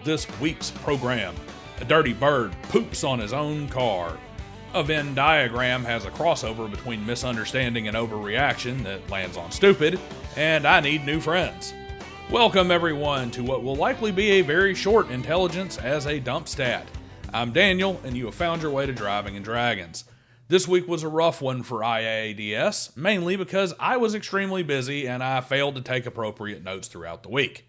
this week's program. A dirty bird poops on his own car. A Venn diagram has a crossover between misunderstanding and overreaction that lands on stupid, and I need new friends. Welcome everyone to what will likely be a very short intelligence as a dump stat. I'm Daniel, and you have found your way to Driving and Dragons. This week was a rough one for IADS, mainly because I was extremely busy and I failed to take appropriate notes throughout the week.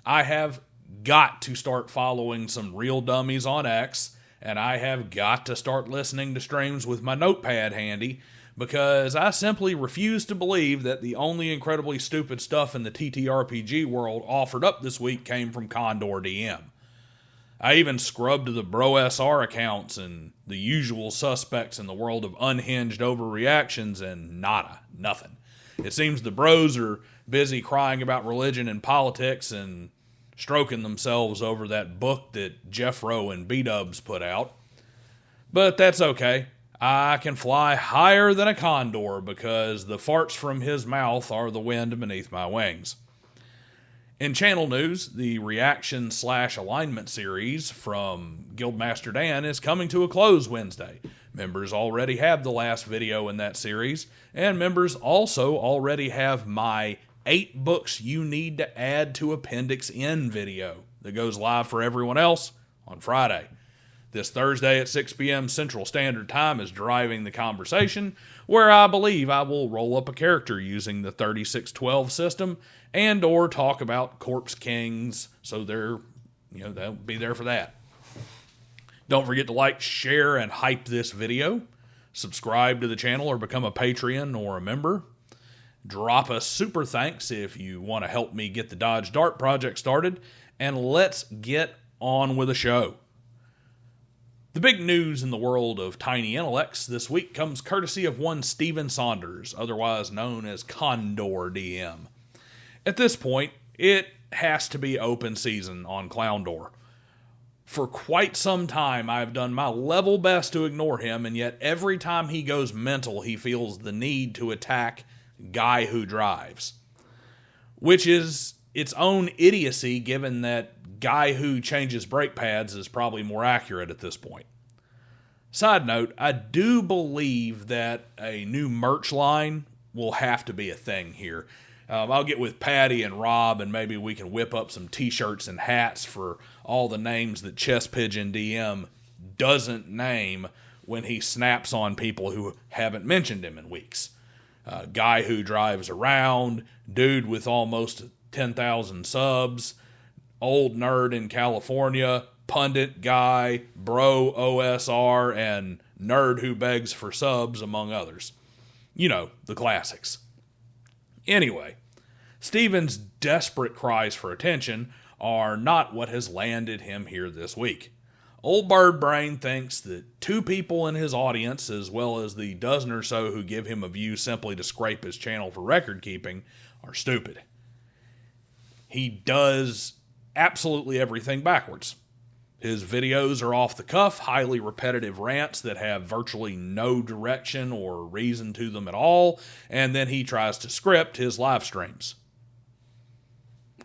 I have got to start following some real dummies on X, and I have got to start listening to streams with my notepad handy, because I simply refuse to believe that the only incredibly stupid stuff in the TTRPG world offered up this week came from Condor DM. I even scrubbed the Bro SR accounts and the usual suspects in the world of unhinged overreactions, and nothing. It seems the bros are busy crying about religion and politics and stroking themselves over that book that Jeffro and B-Dubs put out. But that's okay. I can fly higher than a condor because the farts from his mouth are the wind beneath my wings. In channel news, the reaction/alignment series from Guildmaster Dan is coming to a close Wednesday. Members already have the last video in that series, and members also already have my 8 books you need to add to Appendix N video that goes live for everyone else on Friday. This Thursday at 6 p.m. Central Standard Time is Driving the Conversation, where I believe I will roll up a character using the 3612 system and or talk about Corpse Kings, so they'll be there for that. Don't forget to like, share, and hype this video. Subscribe to the channel or become a Patreon or a member. Drop a super thanks if you want to help me get the Dodge Dart project started, and let's get on with the show. The big news in the world of tiny intellects this week comes courtesy of one Stephen Saunders, otherwise known as Condor DM. At this point, it has to be open season on Clowndor. For quite some time, I've done my level best to ignore him, and yet every time he goes mental, he feels the need to attack Guy Who Drives. Which is its own idiocy, given that Guy Who Changes Brake Pads is probably more accurate at this point. Side note, I do believe that a new merch line will have to be a thing here. I'll get with Patty and Rob, and maybe we can whip up some t-shirts and hats for all the names that Chess Pigeon DM doesn't name when he snaps on people who haven't mentioned him in weeks. Guy Who Drives Around, Dude with almost 10,000 subs, Old Nerd in California, Pundit Guy, Bro OSR, and Nerd Who Begs for Subs, among others. You know, the classics. Anyway, Steven's desperate cries for attention are not what has landed him here this week. Old Bird Brain thinks that 2 people in his audience, as well as the dozen or so who give him a view simply to scrape his channel for record keeping, are stupid. He does absolutely everything backwards. His videos are off the cuff, highly repetitive rants that have virtually no direction or reason to them at all, and then he tries to script his live streams.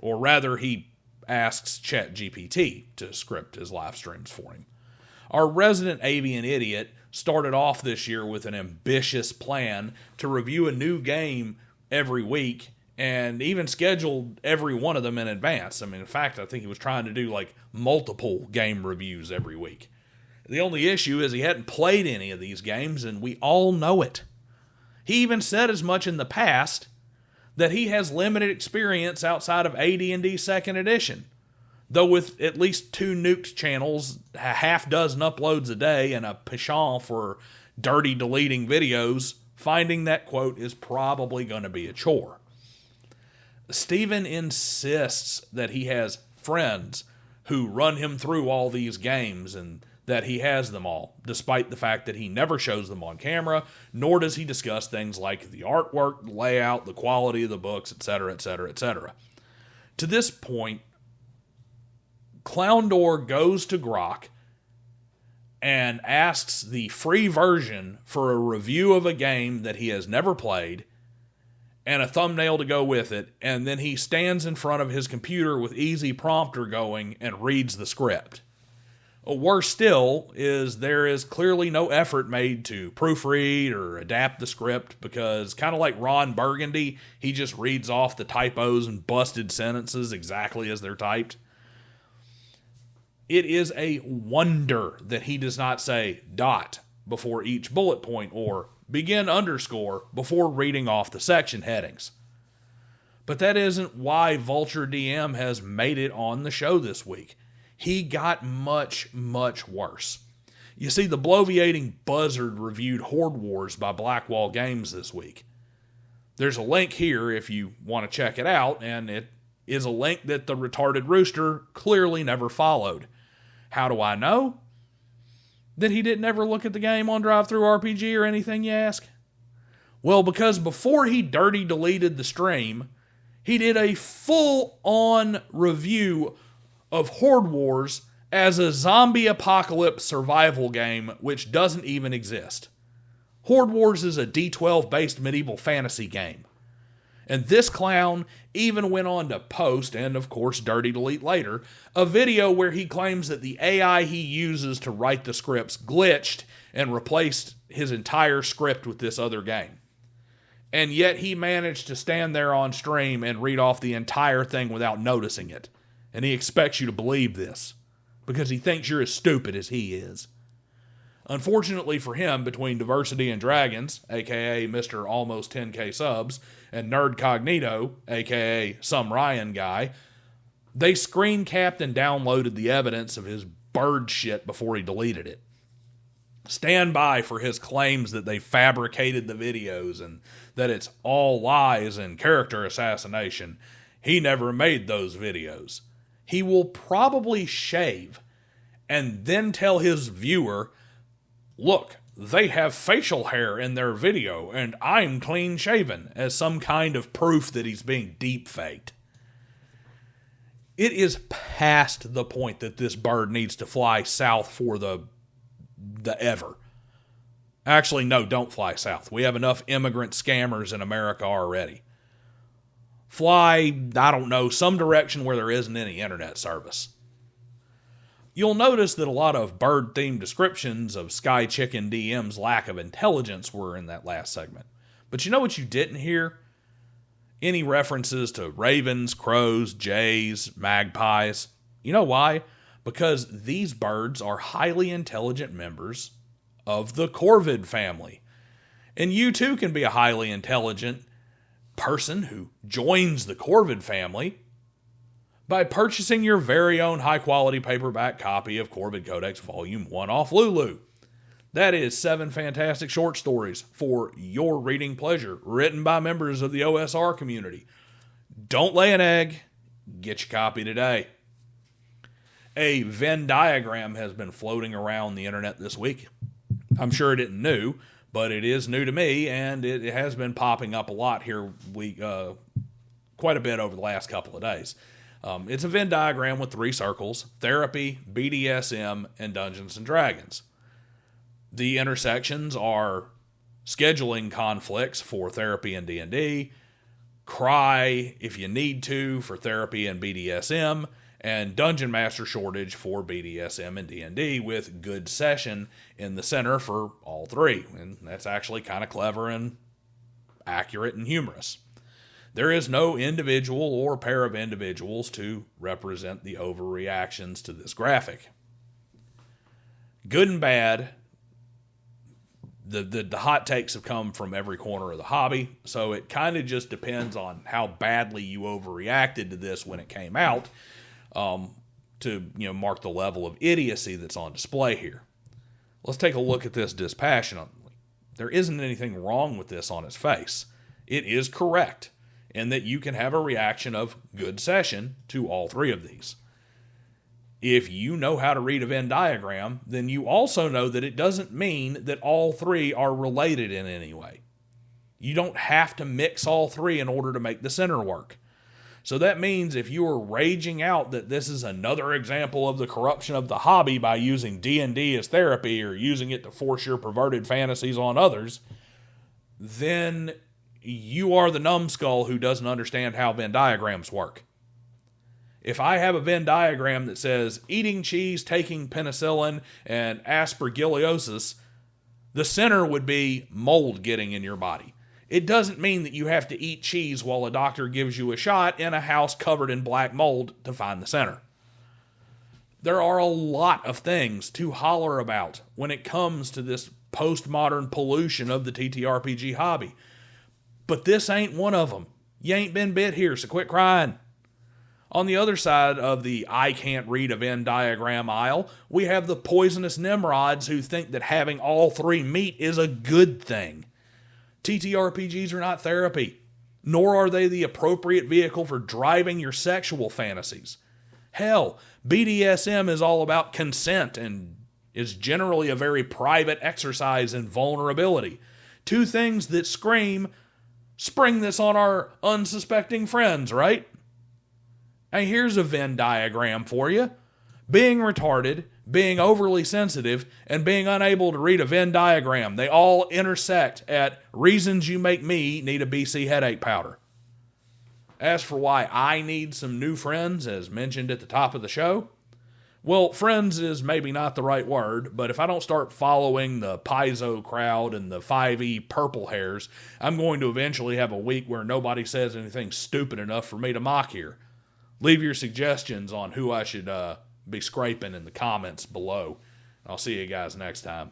Or rather, he asks ChatGPT to script his live streams for him. Our resident avian idiot started off this year with an ambitious plan to review a new game every week, and even scheduled every one of them in advance. In fact, I think he was trying to do multiple game reviews every week. The only issue is he hadn't played any of these games, and we all know it. He even said as much in the past that he has limited experience outside of AD&D 2nd Edition, though with at least 2 nuked channels, a half dozen uploads a day, and a penchant for dirty deleting videos, finding that quote is probably going to be a chore. Steven insists that he has friends who run him through all these games and that he has them all, despite the fact that he never shows them on camera, nor does he discuss things like the artwork, the layout, the quality of the books, etc., etc., etc. To this point, Clowndor goes to Grok and asks the free version for a review of a game that he has never played, and a thumbnail to go with it, and then he stands in front of his computer with easy prompter going and reads the script. Worse still is there is clearly no effort made to proofread or adapt the script, because kind of like Ron Burgundy, he just reads off the typos and busted sentences exactly as they're typed. It is a wonder that he does not say dot before each bullet point or begin underscore before reading off the section headings. But that isn't why Vulture DM has made it on the show this week. He got much, much worse. You see, the bloviating buzzard reviewed Horde Wars by Blackwall Games this week. There's a link here if you want to check it out, and it is a link that the retarded rooster clearly never followed. How do I know? That he didn't ever look at the game on DriveThruRPG or anything, you ask? Well, because before he dirty deleted the stream, he did a full-on review of Horde Wars as a zombie apocalypse survival game which doesn't even exist. Horde Wars is a D12-based medieval fantasy game. And this clown even went on to post, and of course dirty delete later, a video where he claims that the AI he uses to write the scripts glitched and replaced his entire script with this other game. And yet he managed to stand there on stream and read off the entire thing without noticing it. And he expects you to believe this, because he thinks you're as stupid as he is. Unfortunately for him, between Diversity and Dragons, aka Mr. Almost 10k subs, and Nerd Cognito, aka Some Ryan Guy, they screen capped and downloaded the evidence of his bird shit before he deleted it. Stand by for his claims that they fabricated the videos and that it's all lies and character assassination. He never made those videos. He will probably shave and then tell his viewer, look, they have facial hair in their video and I'm clean shaven, as some kind of proof that he's being deep faked. It is past the point that this bird needs to fly south for the ever. Actually, no, don't fly south. We have enough immigrant scammers in America already. Fly, I don't know, some direction where there isn't any internet service. You'll notice that a lot of bird-themed descriptions of Sky Chicken DM's lack of intelligence were in that last segment. But you know what you didn't hear? Any references to ravens, crows, jays, magpies. You know why? Because these birds are highly intelligent members of the Corvid family. And you too can be a highly intelligent person who joins the Corvid family by purchasing your very own high-quality paperback copy of Corvid Codex Volume 1 off Lulu. That is 7 fantastic short stories for your reading pleasure, written by members of the OSR community. Don't lay an egg. Get your copy today. A Venn diagram has been floating around the internet this week. I'm sure it isn't new, but it is new to me, and it has been popping up a lot here quite a bit over the last couple of days. It's a Venn diagram with 3 circles: therapy, BDSM, and Dungeons & Dragons. The intersections are scheduling conflicts for therapy and D&D, cry if you need to for therapy and BDSM, and Dungeon Master shortage for BDSM and D&D, with good session in the center for all 3. And that's actually kind of clever and accurate and humorous. There is no individual or pair of individuals to represent the overreactions to this graphic. Good and bad, the hot takes have come from every corner of the hobby, so it kind of just depends on how badly you overreacted to this when it came out, to mark the level of idiocy that's on display here. Let's take a look at this dispassionately. There isn't anything wrong with this on its face. It is correct in that you can have a reaction of good session to all 3 of these. If you know how to read a Venn diagram, then you also know that it doesn't mean that all 3 are related in any way. You don't have to mix all 3 in order to make the center work. So that means if you are raging out that this is another example of the corruption of the hobby by using D&D as therapy or using it to force your perverted fantasies on others, then you are the numbskull who doesn't understand how Venn diagrams work. If I have a Venn diagram that says eating cheese, taking penicillin, and aspergillosis, the center would be mold getting in your body. It doesn't mean that you have to eat cheese while a doctor gives you a shot in a house covered in black mold to find the center. There are a lot of things to holler about when it comes to this postmodern pollution of the TTRPG hobby. But this ain't one of them. You ain't been bit here, so quit crying. On the other side of the I can't read a Venn diagram aisle, we have the poisonous Nimrods who think that having all three meet is a good thing. TTRPGs are not therapy, nor are they the appropriate vehicle for driving your sexual fantasies. Hell, BDSM is all about consent and is generally a very private exercise in vulnerability. Two things that scream, spring this on our unsuspecting friends, right? Hey, here's a Venn diagram for you. Being retarded, being overly sensitive, and being unable to read a Venn diagram, they all intersect at reasons you make me need a BC headache powder. As for why I need some new friends, as mentioned at the top of the show, well, friends is maybe not the right word, but if I don't start following the Paizo crowd and the 5e purple hairs, I'm going to eventually have a week where nobody says anything stupid enough for me to mock here. Leave your suggestions on who I should be scraping in the comments below. I'll see you guys next time.